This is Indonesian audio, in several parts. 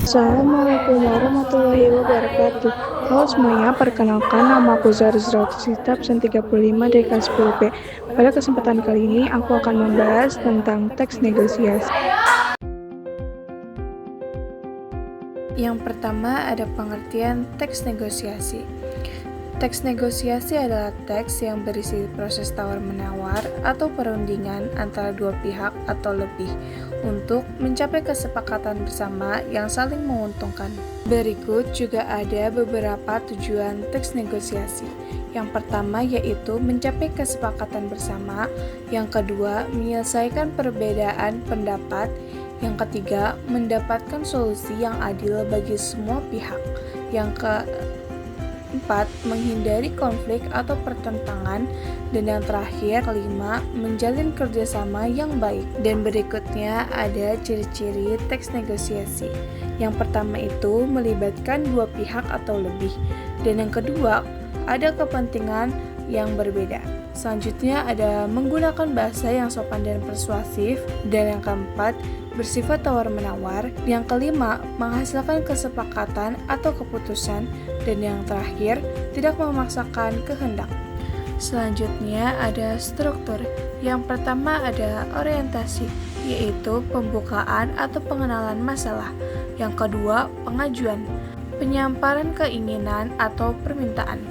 Assalamualaikum warahmatullahi wabarakatuh. Halo semuanya, perkenalkan nama aku Zahra Sitab, 35 dari kelas 10B. Pada kesempatan kali ini, aku akan membahas tentang teks negosiasi. Yang pertama ada pengertian teks negosiasi. Teks negosiasi adalah teks yang berisi proses tawar-menawar atau perundingan antara dua pihak atau lebih untuk mencapai kesepakatan bersama yang saling menguntungkan. Berikut juga ada beberapa tujuan teks negosiasi. Yang pertama yaitu mencapai kesepakatan bersama, yang kedua menyelesaikan perbedaan pendapat, yang ketiga mendapatkan solusi yang adil bagi semua pihak, yang keempat, menghindari konflik atau pertentangan, dan yang terakhir, kelima, menjalin kerjasama yang baik. Dan berikutnya ada ciri-ciri teks negosiasi. Yang pertama itu melibatkan dua pihak atau lebih, dan yang kedua, ada kepentingan yang berbeda. Selanjutnya ada menggunakan bahasa yang sopan dan persuasif, dan yang keempat, bersifat tawar-menawar, yang kelima, menghasilkan kesepakatan atau keputusan, dan yang terakhir, tidak memaksakan kehendak. Selanjutnya ada struktur. Yang pertama ada orientasi, yaitu pembukaan atau pengenalan masalah. Yang kedua, pengajuan, penyamparan keinginan atau permintaan.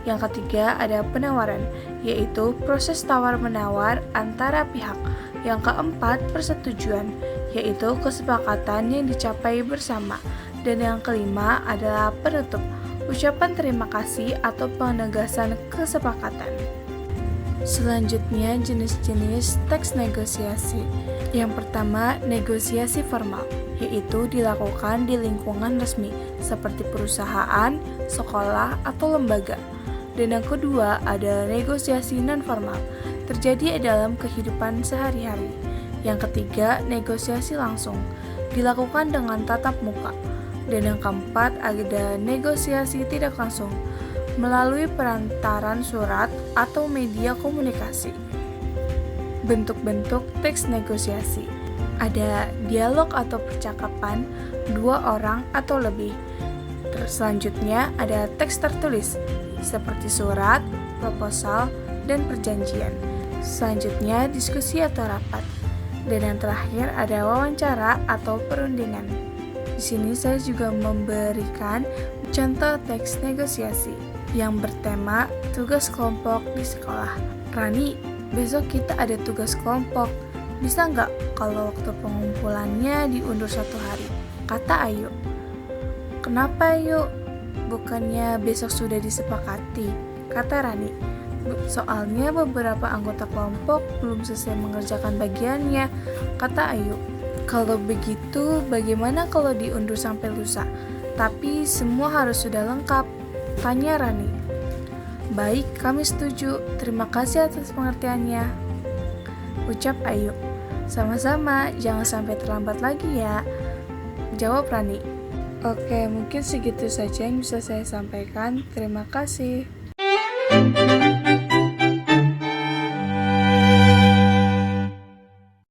Yang ketiga ada penawaran, yaitu proses tawar-menawar antara pihak. Yang keempat, persetujuan, yaitu kesepakatan yang dicapai bersama. Dan yang kelima adalah penutup, ucapan terima kasih atau penegasan kesepakatan. Selanjutnya jenis-jenis teks negosiasi. Yang pertama, negosiasi formal, yaitu dilakukan di lingkungan resmi seperti perusahaan, sekolah, atau lembaga. Dan yang kedua ada negosiasi non-formal, terjadi dalam kehidupan sehari-hari. Yang ketiga, negosiasi langsung, dilakukan dengan tatap muka. Dan yang keempat, ada negosiasi tidak langsung, melalui perantaran surat atau media komunikasi. Bentuk-bentuk teks negosiasi. Ada dialog atau percakapan dua orang atau lebih. Selanjutnya ada teks tertulis, seperti surat, proposal, dan perjanjian. Selanjutnya diskusi atau rapat. Dan yang terakhir ada wawancara atau perundingan. Di sini saya juga memberikan contoh teks negosiasi yang bertema tugas kelompok di sekolah. Rani, besok kita ada tugas kelompok. Bisa nggak kalau waktu pengumpulannya diundur 1 hari? Kata Ayu. Kenapa Ayu? Bukannya besok sudah disepakati? Kata Rani. Soalnya beberapa anggota kelompok belum selesai mengerjakan bagiannya, kata Ayu. Kalau begitu, bagaimana kalau diundur sampai lusa? Tapi semua harus sudah lengkap, tanya Rani. Baik, kami setuju. Terima kasih atas pengertiannya, ucap Ayu. Sama-sama, jangan sampai terlambat lagi ya, jawab Rani. Oke, mungkin segitu saja yang bisa saya sampaikan. Terima kasih.